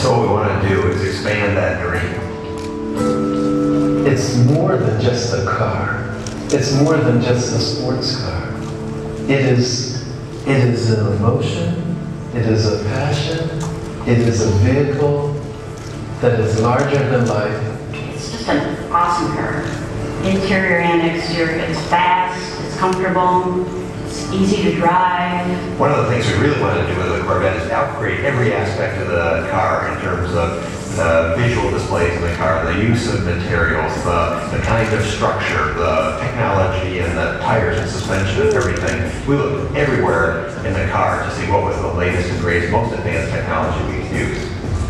So what we want to do is expand that dream. It's more than just a car. It's more than just a sports car. It is an emotion. It is a passion. It is a vehicle that is larger than life. It's just an awesome car. Interior and exterior. It's fast, it's comfortable, it's easy to drive. One of the things we really want to do with the Corvette is upgrade every aspect of the car in terms of visual displays in the car, the use of materials, the kind of structure, the technology and the tires and suspension and everything. We looked everywhere in the car to see what was the latest and greatest, most advanced technology we could use.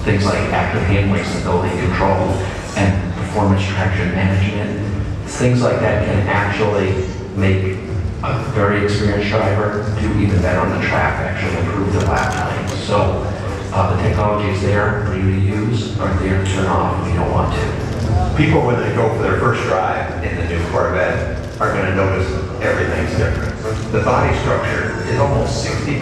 Things like active handling, stability control, and performance traction management. Things like that can actually make a very experienced driver do even better on the track, actually improve their lap time. So the technology is there for you to use, or there to turn off if you don't want to. People, when they go for their first drive in the new Corvette, are going to notice everything's different. The body structure is almost 60%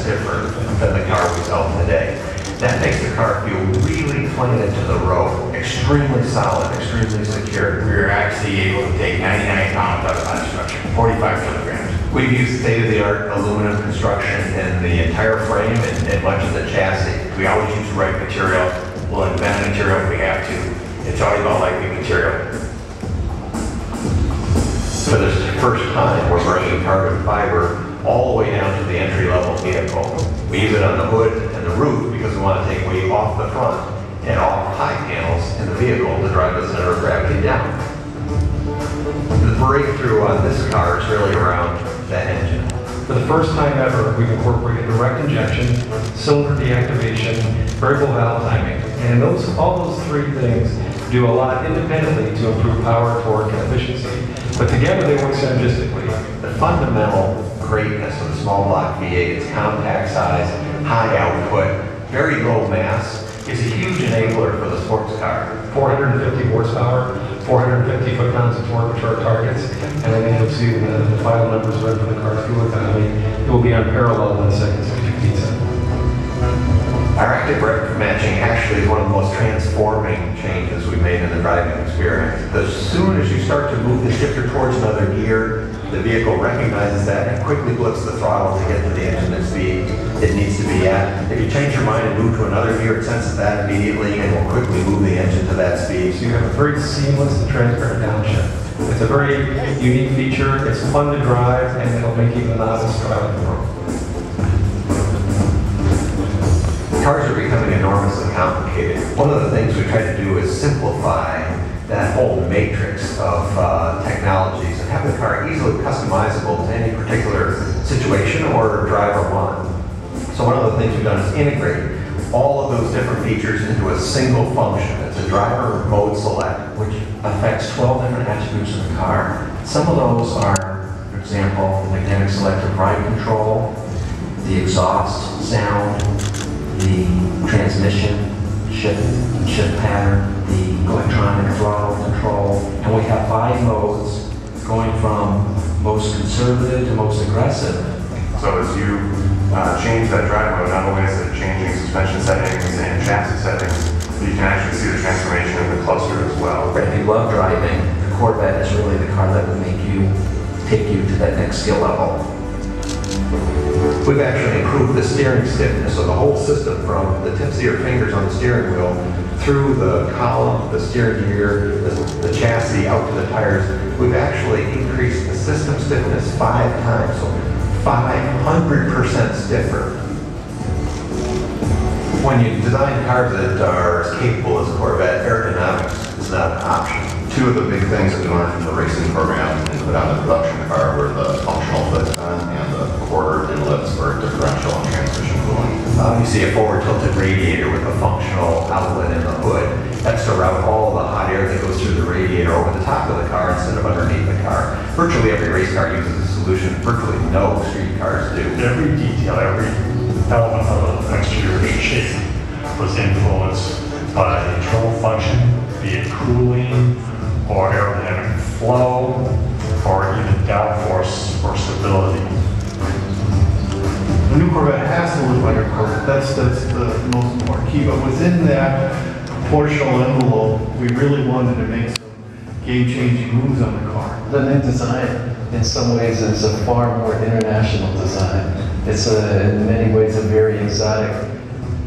different than the car we sell today. That makes the car feel really planted to the road, extremely solid, extremely secure. We're actually able to take 99 pounds out of body structure, 45 kilograms. We've used state-of-the-art aluminum construction in the entire frame and much of the chassis. We always use the right material. We'll invent material if we have to. It's always about lightweight material. For the first time, we're bringing carbon fiber all the way down to the entry-level vehicle. We use it on the hood and the roof because we want to take weight off the front and off high panels in the vehicle to drive the center of gravity down. The breakthrough on this car is really around that engine. For the first time ever, we've incorporated direct injection, cylinder deactivation, variable valve timing. And all those three things do a lot independently to improve power, torque, and efficiency. But together they work synergistically. The fundamental greatness of the small block V8, its compact size, high output, very low mass, is a huge enabler for the sports car. 450 horsepower, 450 foot-pounds of torque, which are our targets. And I think you'll see the final numbers right for the car's fuel economy. It will be unparalleled in the segments of pizza. Our active rep matching actually is one of the most transforming changes we've made in the driving experience. As soon as you start to move the shifter towards another gear, the vehicle recognizes that and quickly blips the throttle to get to the engine at speed it needs to be at. If you change your mind and move to another gear, it senses that immediately and will quickly move the engine to that speed. So you have a very seamless and transparent downshift. It's a very unique feature. It's fun to drive, and it'll make even the novice drive the world. Cars are becoming enormously complicated. One of the things we try to do is simplify that whole matrix of technologies and have the car easily customizable to any particular situation or driver want. So one of the things we've done is integrate all of those different features into a single function. It's a driver mode select, Which affects 12 different attributes of the car. Some of those are, for example, the magnetic selective ride control, the exhaust sound, the transmission shift pattern, the electronic throttle control, and we have 5 modes going from most conservative to most aggressive. So as you change that drive mode, not only is it changing suspension settings and chassis settings, but you can actually see the transformation in the cluster as well. If you love driving, the Corvette is really the car that will take you to that next skill level. we've actually improved the steering stiffness of the whole system from the tips of your fingers on the steering wheel through the column, the steering gear, the chassis, out to the tires. We've actually increased the system stiffness 5 times, so 500% stiffer. When you design cars that are as capable as a Corvette, aerodynamics is not an option. Two of the big things that we learned from the racing program and put on the production car were the functional foot and the quarter inlets for differential and transmission cooling. You see a forward tilted radiator with a functional outlet in the hood. That's to route all the hot air that goes through the radiator over the top of the car instead of underneath the car. Virtually every race car uses this solution. Virtually no street cars do. Every detail, every element of the exterior shape was influenced by the internal function, be it cooling, or aerodynamic flow, or even downforce or stability. The new Corvette has to look like a Corvette. That's the most important key. But within that proportional envelope, we really wanted to make some game-changing moves on the car. The new design, in some ways, is a far more international design. It's in many ways a very exotic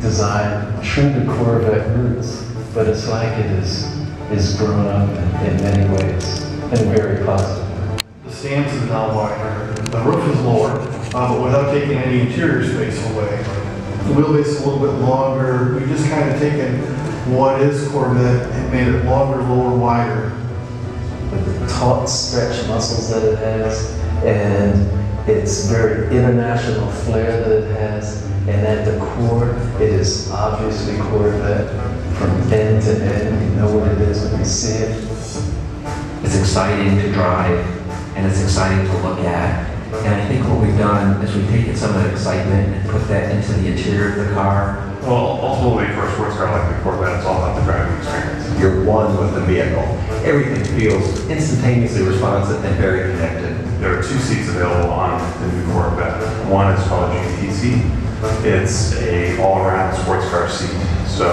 design, true to Corvette roots, but it's like it is grown up in many ways, in a very positive way. The stance is now wider, the roof is lower, but without taking any interior space away. The wheelbase is a little bit longer. We've just kind of taken what is Corvette and made it longer, lower, wider. With the taut stretch muscles that it has, and its very international flair that it has, and at the core, it is obviously Corvette from end to end. You know what it is when you see it. It's exciting to drive, and it's exciting to look at. And I think what we've done is we've taken some of the excitement and put that into the interior of the car. Well, ultimately, for a sports car like the Corvette, it's all about the driving experience. You're one with the vehicle. Everything feels instantaneously responsive and very connected. There are 2 seats available on the new Corvette. One is called a GTC. It's a all-around sports car seat. So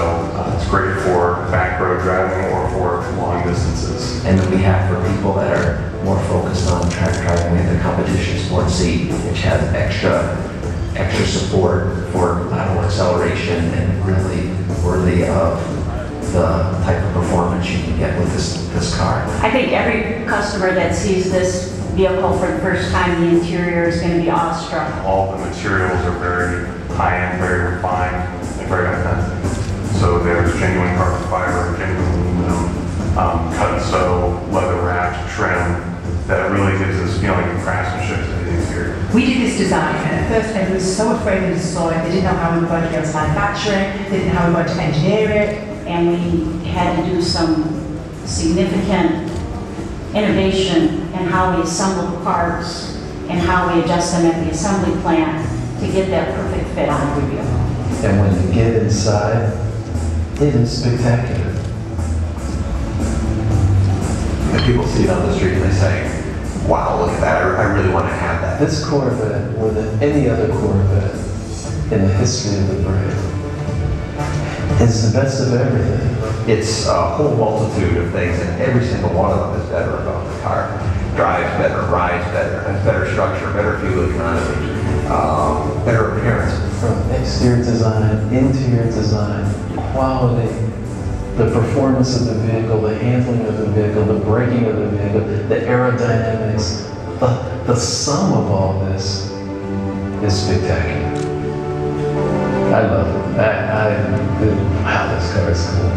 it's great for back road driving or for long distances. And then we have for people that are more focused on track driving, we have the competition sport seat, which has extra support for lateral acceleration and really worthy of the type of performance you can get with this car. I think every customer that sees this vehicle for the first time, the interior is going to be awestruck. All the materials are very high-end, very refined, and very authentic. So there's genuine carbon fiber, genuine aluminum, cut and sew, leather wrapped, trim, that really gives this feeling of craftsmanship to the exterior. We did this design, and at first everyone was so afraid of the soil. They didn't know how we were going to be able to manufacture it, they didn't know how we were going to engineer it. And we had to do some significant innovation in how we assemble the parts and how we adjust them at the assembly plant to get that perfect fit on every vehicle. And when you get inside, it is spectacular. And people see it on the street and they say, wow, look at that, I really want to have that. This Corvette, more than any other Corvette in the history of the brand, is the best of everything. It's a whole multitude of things, and every single one of them is better about the car. Drives better, rides better, has better structure, better fuel economy, better appearance. From exterior design, interior design, quality, the performance of the vehicle, the handling of the vehicle, the braking of the vehicle, the aerodynamics, the sum of all this is spectacular. I love it. Wow, this car is cool.